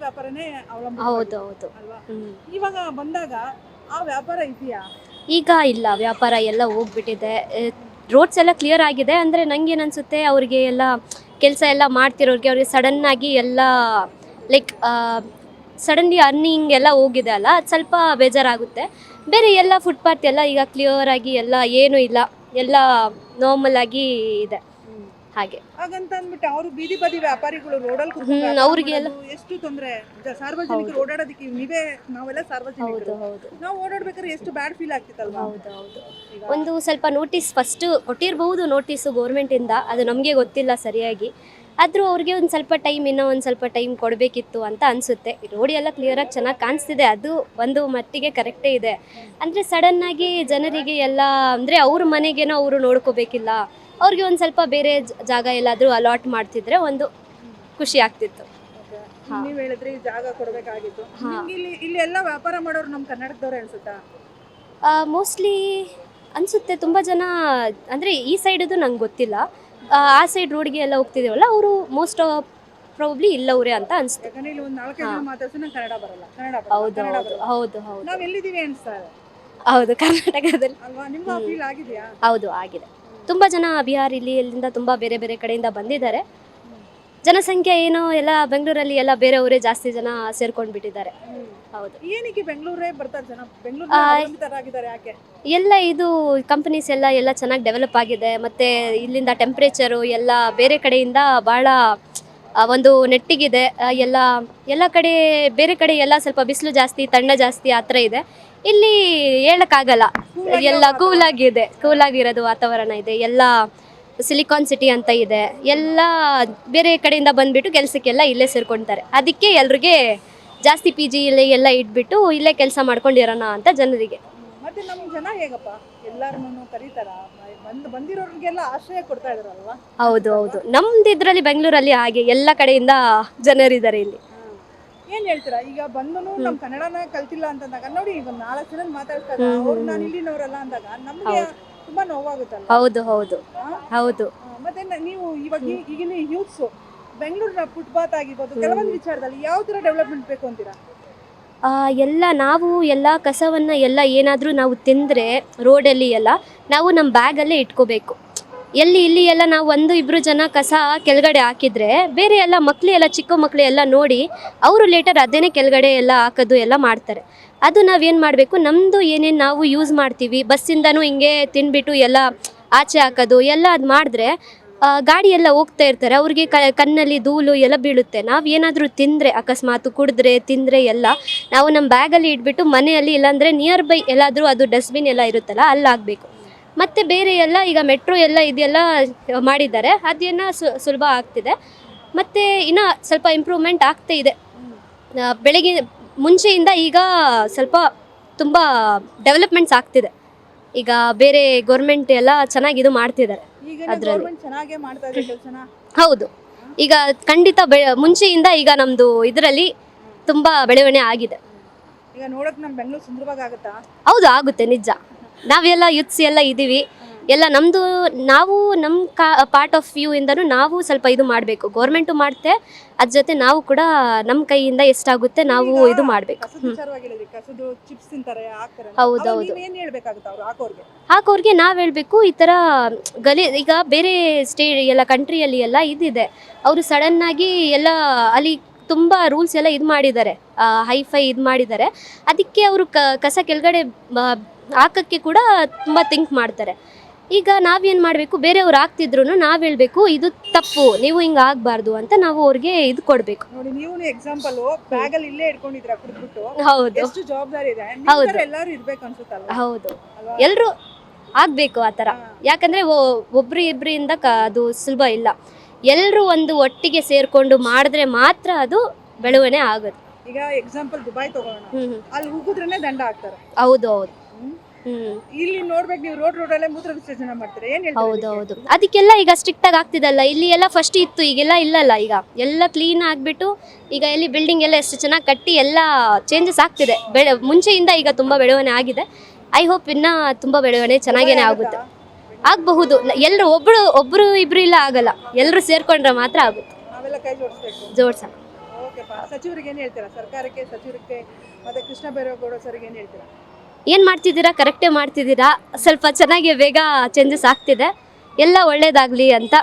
ವ್ಯಾಪಾರನೇ ಅವಲಂಬನೆ ಹೌದು ಹೌದು ಅಲ್ವಾ? ಇವಾಗ ಬಂದಾಗ ಆ ವ್ಯಾಪಾರ ಇದೆಯಾ? ಈಗ ಇಲ್ಲ, ವ್ಯಾಪಾರ ಎಲ್ಲ ಹೋಗ್ಬಿಟ್ಟಿದೆ. ರೋಡ್ಸ್ ಎಲ್ಲ ಕ್ಲಿಯರ್ ಆಗಿದೆ. ಅಂದರೆ ನಂಗೇನು ಅನಿಸುತ್ತೆ, ಅವ್ರಿಗೆ ಎಲ್ಲ ಕೆಲಸ ಎಲ್ಲ ಮಾಡ್ತಿರೋರಿಗೆ ಅವ್ರಿಗೆ ಸಡನ್ನಾಗಿ ಎಲ್ಲ ಲೈಕ್ ಸಡನ್ಲಿ ಅರ್ನಿಂಗ್ ಎಲ್ಲ ಹೋಗಿದೆ ಅಲ್ಲ, ಅದು ಸ್ವಲ್ಪ ಬೇಜಾರಾಗುತ್ತೆ. ಬೇರೆ ಎಲ್ಲ ಫುಟ್ಪಾತ್ ಎಲ್ಲ ಈಗ ಕ್ಲಿಯರ್ ಆಗಿ ಎಲ್ಲ ಏನೂ ಇಲ್ಲ, ಎಲ್ಲ ನಾರ್ಮಲ್ ಆಗಿ ಇದೆ ಹಾಗೆ. ಹಾಗಂತ ಅಂದ್ಬಿಟ್ಟು ಅವರು ಬೀದಿ ಬದಿ ವ್ಯಾಪಾರಿಗಳು ರೋಡಲ್ಲಿ ಅವ್ರಿಗೆಲ್ಲ ಎಷ್ಟು ತೊಂದರೆ. ಸಾರ್ವಜನಿಕರು ಓಡಾಡೋದಕ್ಕೆ ನಾವೆಲ್ಲ ಸಾರ್ವಜನಿಕರು, ಹೌದು ನಾವು ಓಡಾಡ್ಬೇಕಾದ್ರೆ ಎಷ್ಟು ಬ್ಯಾಡ್ ಫೀಲ್ ಆಗ್ತಿತ್ತಲ್ವಾ? ಹೌದು ಒಂದು ಸ್ವಲ್ಪ ನೋಟಿಸ್ ಫಸ್ಟ್ ಕೊಟ್ಟಿರಬಹುದು, ನೋಟಿಸು ಗೌರ್ಮೆಂಟಿಂದ, ಅದು ನಮಗೆ ಗೊತ್ತಿಲ್ಲ ಸರಿಯಾಗಿ. ಆದರೂ ಅವ್ರಿಗೆ ಒಂದು ಸ್ವಲ್ಪ ಟೈಮ್, ಇನ್ನೂ ಒಂದು ಸ್ವಲ್ಪ ಟೈಮ್ ಕೊಡಬೇಕಿತ್ತು ಅಂತ ಅನಿಸುತ್ತೆ. ರೋಡ್ ಎಲ್ಲ ಕ್ಲಿಯರಾಗಿ ಚೆನ್ನಾಗಿ ಕಾಣಿಸ್ತಿದೆ, ಅದು ಒಂದು ಮಟ್ಟಿಗೆ ಕರೆಕ್ಟೇ ಇದೆ. ಅಂದರೆ ಸಡನ್ನಾಗಿ ಜನರಿಗೆ ಎಲ್ಲ ಅಂದರೆ ಅವ್ರ ಮನೆಗೇನೋ ಅವರು ನೋಡ್ಕೋಬೇಕಿಲ್ಲ, ಅವ್ರಿಗೆ ಒಂದು ಸ್ವಲ್ಪ ಬೇರೆ ಜಾಗ ಎಲ್ಲಾದರೂ ಅಲಾಟ್ ಮಾಡ್ತಿದ್ರೆ ಒಂದು ಖುಷಿ ಆಗ್ತಿತ್ತು. ನೀವು ಹೇಳಿದ್ರೆ ಈ ಜಾಗ ಕೊಡಬೇಕಾಗಿತ್ತು. ಇಲ್ಲಿ ಎಲ್ಲ ವ್ಯಾಪಾರ ಮಾಡೋರು ನಮ್ಮ ಕರ್ನಾಟಕದವ್ರೆ ಅನ್ಸುತ್ತಾ? ಮೋಸ್ಟ್ಲಿ ಅನಿಸುತ್ತೆ. ತುಂಬ ಜನ ಅಂದರೆ ಈ ಸೈಡದು ನಂಗೆ ಗೊತ್ತಿಲ್ಲ, ಆ ಸೈಡ್ ರೋಡ್ಗೆ ಎಲ್ಲ ಹೋಗ್ತಿದ್ದೇವಲ್ಲ, ಅವರು ಮೋಸ್ಟ್ ಪ್ರಾಬಬ್ಲಿ ಇಲ್ಲವ್ರೆ ಅಂತ ಅನಿಸುತ್ತೆ. ಯಾಕಂದ್ರೆ ಇಲ್ಲಿ ಒಂದು 4 ಜನ ಮಾತಾಡ್ಸಿದ್ರೆ ಕನ್ನಡ ಬರಲ್ಲ. ಹೌದು ನಾವು ಎಲ್ಲಿದ್ದೀವಿ ಅನ್ಸ್ತಾರೆ. ಹೌದು, ಕರ್ನಾಟಕದಲ್ಲಿ ಅಲ್ವಾ? ನಿಮ್ಗೆ ಫೀಲ್ ಆಗಿದೆಯಾ? ಹೌದು, ಆಗಿದೆ. ತುಂಬ ಜನ ಬಿಹಾರ್ ಇಲ್ಲಿಂದ ತುಂಬ ಬೇರೆ ಬೇರೆ ಕಡೆಯಿಂದ ಬಂದಿದ್ದಾರೆ. ಜನಸಂಖ್ಯೆ ಏನೋ ಎಲ್ಲ ಬೆಂಗಳೂರಲ್ಲಿ ಎಲ್ಲ ಬೇರೆಯವರೇ ಜಾಸ್ತಿ ಜನ ಸೇರ್ಕೊಂಡು ಬಿಟ್ಟಿದ್ದಾರೆ. ಹೌದು. ಏನಕ್ಕೆ ಬೆಂಗಳೂರೇ ಬರ್ತಾರೆ ಜನ? ಬೆಂಗಳೂರು ಯಾಕೆ? ಎಲ್ಲ ಇದು ಕಂಪನೀಸ್ ಎಲ್ಲ ಚೆನ್ನಾಗಿ ಡೆವಲಪ್ ಆಗಿದೆ. ಮತ್ತು ಇಲ್ಲಿಂದ ಟೆಂಪ್ರೇಚರು ಎಲ್ಲ ಬೇರೆ ಕಡೆಯಿಂದ ಭಾಳ ಒಂದು ನೆಟ್ಟಿಗಿದೆ. ಎಲ್ಲ ಕಡೆ ಬೇರೆ ಕಡೆ ಎಲ್ಲ ಸ್ವಲ್ಪ ಬಿಸಿಲು ಜಾಸ್ತಿ, ತಣ್ಣ ಜಾಸ್ತಿ ಆ ಥರ ಇದೆ. ಇಲ್ಲಿ ಹೇಳೋಕ್ಕಾಗಲ್ಲ, ಎಲ್ಲ ಕೂಲಾಗಿರೋದು ವಾತಾವರಣ ಇದೆ. ಎಲ್ಲ ಸಿಲಿಕಾನ್ ಸಿಟಿ ಅಂತ ಇದೆ. ಎಲ್ಲ ಬೇರೆ ಕಡೆಯಿಂದ ಬಂದುಬಿಟ್ಟು ಕೆಲಸಕ್ಕೆಲ್ಲ ಇಲ್ಲೇ ಸೇರ್ಕೊಳ್ತಾರೆ. ಅದಕ್ಕೆ ಎಲ್ರಿಗೆ ಜಾಸ್ತಿ ಪಿ ಜಿ ಇಲ್ಲೇ ಎಲ್ಲ ಇಟ್ಬಿಟ್ಟು ಇಲ್ಲೇ ಕೆಲಸ ಮಾಡ್ಕೊಂಡಿರೋಣ ಅಂತ ಜನರಿಗೆ. ಮತ್ತೆ ನಮ್ಮ ಜನ ಹೇಗಪ್ಪ, ಎಲ್ಲರನ್ನು ಕರೀತಾರ? ಬಂದಿರೋರಿಗೆಲ್ಲ ಆಶ್ರಯ ಕೊಡ್ತಾ ಇದಾರಲ್ವಾ? ಹೌದು. ನಮ್ದು ಇದರಲ್ಲಿ ಬೆಂಗಳೂರಲ್ಲಿ ಹಾಗೆ ಎಲ್ಲ ಕಡೆಯಿಂದ ಜನರಿದ್ದಾರೆ ಇಲ್ಲಿ. ಏನ್ ಹೇಳ್ತೀರಾ? ಈಗ ಬಂದು ನಮ್ಮ ಕನ್ನಡನ ಕಲ್ತಿಲ್ಲ ಅಂತಂದಾಗ ನೋಡಿ, ಈಗ 4 ಜನ ಮಾತಾಡ್ತಾರೆ, ಅವ್ರು ನಾನು ಇಲ್ಲಿನವರಲ್ಲ ಅಂದಾಗ ನಮ್ಗೆ ತುಂಬಾ ನೋವಾಗುತ್ತಲ್ಲ. ಹೌದು. ಮತ್ತೆ ನೀವು ಈಗಿನ ಯೂತ್ಸ್ ಬೆಂಗಳೂರಿನ ಫುಟ್ಪಾತ್ ಆಗಿರ್ಬೋದು, ಕೆಲವೊಂದು ವಿಚಾರದಲ್ಲಿ ಯಾವ ತರ ಡೆವಲಪ್ಮೆಂಟ್ ಬೇಕು ಅಂತೀರಾ? ನಾವು ಎಲ್ಲ ಕಸವನ್ನು ಎಲ್ಲ ಏನಾದರೂ ನಾವು ತಿಂದರೆ ರೋಡಲ್ಲಿ ಎಲ್ಲ ನಾವು ನಮ್ಮ ಬ್ಯಾಗಲ್ಲೇ ಇಟ್ಕೋಬೇಕು. ಇಲ್ಲಿ ಎಲ್ಲ ನಾವು 1-2 ಜನ ಕಸ ಕೆಳಗಡೆ ಹಾಕಿದರೆ ಬೇರೆ ಎಲ್ಲ ಮಕ್ಕಳು ಚಿಕ್ಕ ಮಕ್ಕಳು ಎಲ್ಲ ನೋಡಿ ಅವರು ಲೇಟರ್ ಅದೇನೇ ಕೆಳಗಡೆ ಎಲ್ಲ ಹಾಕೋದು ಎಲ್ಲ ಮಾಡ್ತಾರೆ. ಅದು ನಾವೇನು ಮಾಡಬೇಕು, ನಮ್ಮದು ಏನೇನು ನಾವು ಯೂಸ್ ಮಾಡ್ತೀವಿ ಬಸ್ಸಿಂದನೂ ಹಿಂಗೆ ತಿನ್ಬಿಟ್ಟು ಎಲ್ಲ ಆಚೆ ಹಾಕೋದು ಎಲ್ಲ ಅದು ಮಾಡಿದ್ರೆ ಗಾಡಿ ಎಲ್ಲ ಹೋಗ್ತಾ ಇರ್ತಾರೆ, ಅವ್ರಿಗೆ ಕಣ್ಣಲ್ಲಿ ಧೂಳು ಎಲ್ಲ ಬೀಳುತ್ತೆ. ನಾವು ಏನಾದರೂ ತಿಂದರೆ, ಅಕಸ್ಮಾತ್ ಕುಡಿದ್ರೆ ತಿಂದರೆ ಎಲ್ಲ ನಾವು ನಮ್ಮ ಬ್ಯಾಗಲ್ಲಿ ಇಟ್ಬಿಟ್ಟು ಮನೆಯಲ್ಲಿ, ಇಲ್ಲಾಂದರೆ ನಿಯರ್ ಬೈ ಎಲ್ಲಾದರೂ ಅದು ಡಸ್ಟ್ಬಿನ್ ಎಲ್ಲ ಇರುತ್ತಲ್ಲ ಅಲ್ಲಿ ಹಾಕಬೇಕು. ಮತ್ತು ಬೇರೆ ಎಲ್ಲ ಈಗ ಮೆಟ್ರೋ ಎಲ್ಲ ಇದೆಲ್ಲ ಮಾಡಿದ್ದಾರೆ, ಅದೇನೋ ಸುಲಭ ಆಗ್ತಿದೆ. ಮತ್ತು ಇನ್ನೂ ಸ್ವಲ್ಪ ಇಂಪ್ರೂವ್ಮೆಂಟ್ ಆಗ್ತಾ ಇದೆ. ಬೆಳಗ್ಗೆ ಮುಂಚೆಯಿಂದ ಈಗ ಸ್ವಲ್ಪ ತುಂಬ ಡೆವಲಪ್ಮೆಂಟ್ಸ್ ಆಗ್ತಿದೆ. ಈಗ ಬೇರೆ ಗೌರ್ಮೆಂಟ್ ಎಲ್ಲ ಚೆನ್ನಾಗಿ ಇದು ಮಾಡ್ತಿದ್ದಾರೆ ಅದರಲ್ಲಿ. ಹೌದು, ಈಗ ಖಂಡಿತ ಮುಂಚೆಯಿಂದ ಈಗ ನಮ್ಮದು ಇದರಲ್ಲಿ ತುಂಬ ಬೆಳವಣಿಗೆ ಆಗಿದೆ. ಈಗ ನೋಡೋಕೆ ನಮ್ಮ ಬೆಂಗಳೂರು ಸುಂದರವಾಗಿ ಆಗುತ್ತಾ? ಹೌದು, ಆಗುತ್ತೆ, ನಿಜ. ನಾವೆಲ್ಲ ಯೂತ್ಸ್ ಎಲ್ಲ ಇದ್ದೀವಿ, ಎಲ್ಲ ನಾವು ನಮ್ಮ ಪಾರ್ಟ್ ಆಫ್ ವ್ಯೂ ಇಂದನೂ ನಾವು ಸ್ವಲ್ಪ ಇದು ಮಾಡಬೇಕು. ಗೌರ್ಮೆಂಟು ಮಾಡುತ್ತೆ, ಅದ್ರ ಜೊತೆ ನಾವು ಕೂಡ ನಮ್ಮ ಕೈಯಿಂದ ಎಷ್ಟಾಗುತ್ತೆ ನಾವು ಇದು ಮಾಡಬೇಕು. ಹೌದೌದು. ಹಾಕೋರ್ಗೆ ನಾವು ಹೇಳಬೇಕು, ಈ ಥರ ಈಗ ಬೇರೆ ಎಲ್ಲ ಕಂಟ್ರಿಯಲ್ಲಿ ಎಲ್ಲ ಇದಿದೆ, ಅವರು ಸಡನ್ನಾಗಿ ಎಲ್ಲ ಅಲ್ಲಿ ತುಂಬ ರೂಲ್ಸ್ ಎಲ್ಲ ಇದು ಮಾಡಿದ್ದಾರೆ, ಹೈಫೈ ಇದು ಮಾಡಿದ್ದಾರೆ. ಅದಕ್ಕೆ ಅವರು ಕಸ ಕೆಳಗಡೆ ಹಾಕೋಕ್ಕೆ ಕೂಡ ತುಂಬ ಥಿಂಕ್ ಮಾಡ್ತಾರೆ. ಈಗ ನಾವೇನು ಮಾಡಬೇಕು, ಬೇರೆಯವ್ರು ಆಗ್ತಿದ್ರು ನಾವು ಹೇಳಬೇಕು ಇದು ತಪ್ಪು, ನೀವು ಹಿಂಗೆ ಆಗಬಾರ್ದು ಅಂತ ನಾವು ಅವ್ರಿಗೆ ಇದು ಕೊಡಬೇಕು. ನೋಡಿ, ನೀವು ಎಕ್ಸಾಂಪಲ್ ಬ್ಯಾಗಲ್ಲಿ ಇಲ್ಲೇ ಇಟ್ಕೊಂಡಿದ್ದೀರಾ ಕುಡಿದ್ಬಿಟ್ಟು. ಹೌದು, ಎಷ್ಟು ಜವಾಬ್ದಾರಿ ಇದೆ. ಹೌದು, ಎಲ್ಲರೂ ಇರಬೇಕು ಅನ್ಸುತ್ತಲ್ಲ? ಹೌದು, ಎಲ್ಲರೂ ಆಗಬೇಕು ಆ ಥರ. ಯಾಕಂದರೆ ಒಬ್ರು ಇಬ್ಬರಿಂದ ಅದು ಸುಲಭ ಇಲ್ಲ. ಎಲ್ಲರೂ ಒಂದು ಒಟ್ಟಿಗೆ ಸೇರಿಕೊಂಡು ಮಾಡಿದ್ರೆ ಮಾತ್ರ ಅದು ಬೆಳವಣಿಗೆ ಆಗೋದು. ಈಗ ಎಕ್ಸಾಂಪಲ್ ದುಬೈ ತಗೊಳ್ಳೋಣ, ಅಲ್ಲಿ ಉಗಿದ್ರೇನೆ ದಂಡ ಹಾಕ್ತಾರೆ. ಹೌದು. ಇಲ್ಲಿ ನೋಡ್ಬೇಕು, ನೀವು ರೋಡಲ್ಲೇ ಮೂತ್ರ ವಿಸರ್ಜನೆ ಮಾಡ್ತೀರಾ, ಏನ್ ಹೇಳ್ತೀರಾ? ಹೌದು. ಅದಕ್ಕೆಲ್ಲ ಈಗ ಸ್ಟ್ರಿಕ್ಟ್ ಆಗಿ ಆಗ್ತಿದಲ್ಲ. ಇಲ್ಲಿ ಎಲ್ಲ ಫಸ್ಟ್ ಇತ್ತು, ಈಗೆಲ್ಲ ಇಲ್ಲಲ್ಲ. ಈಗ ಎಲ್ಲ ಕ್ಲೀನ್ ಆಗಿಬಿಟ್ಟು ಈಗ ಎಲ್ಲಿ ಬಿಲ್ಡಿಂಗ್ ಎಲ್ಲ ಎಷ್ಟು ಚೆನ್ನಾಗಿ ಕಟ್ಟಿ ಎಲ್ಲ ಚೇಂಜಸ್ ಆಗ್ತಿದೆ. ಮುಂಚೆಯಿಂದ ಈಗ ತುಂಬ ಬೆಳವಣಿಗೆ ಆಗಿದೆ. ಐ ಹೋಪ್ ಇನ್ನ ತುಂಬ ಬೆಳವಣಿಗೆ ಚೆನ್ನಾಗೇನೆ ಆಗುತ್ತೆ, ಆಗಬಹುದು. ಎಲ್ಲರೂ ಒಬ್ರು ಇಬ್ರು ಇಲ್ಲ ಆಗಲ್ಲ, ಎಲ್ಲರೂ ಸೇರ್ಕೊಂಡ್ರೆ ಮಾತ್ರ ಆಗುತ್ತೆ. ನಾವೆಲ್ಲ ಕೈ ಜೋಡಿಸ್ಬೇಕು. ಜೋಡ್ಸೋಣ. ಓಕೆ. ಓಕೆಪ್ಪ. ಸಚಿವರಿಗೆ ಏನು ಹೇಳ್ತೀರಾ? ಸರ್ಕಾರಕ್ಕೆ, ಸಚಿವರಿಗೆ ಮತ್ತೆ ಕೃಷ್ಣ ಬೈರೇಗೌಡ ಸರ್ಗೆ ಏನು ಹೇಳ್ತೀರಾ? ಏನು ಮಾಡ್ತಿದ್ದೀರಾ, ಕರೆಕ್ಟೇ ಮಾಡ್ತಿದ್ದೀರಾ. ಸ್ವಲ್ಪ ಚೆನ್ನಾಗಿ ಬೇಗ ಚೇಂಜಸ್ ಆಗ್ತಿದೆ. ಎಲ್ಲ ಒಳ್ಳೇದಾಗಲಿ ಅಂತ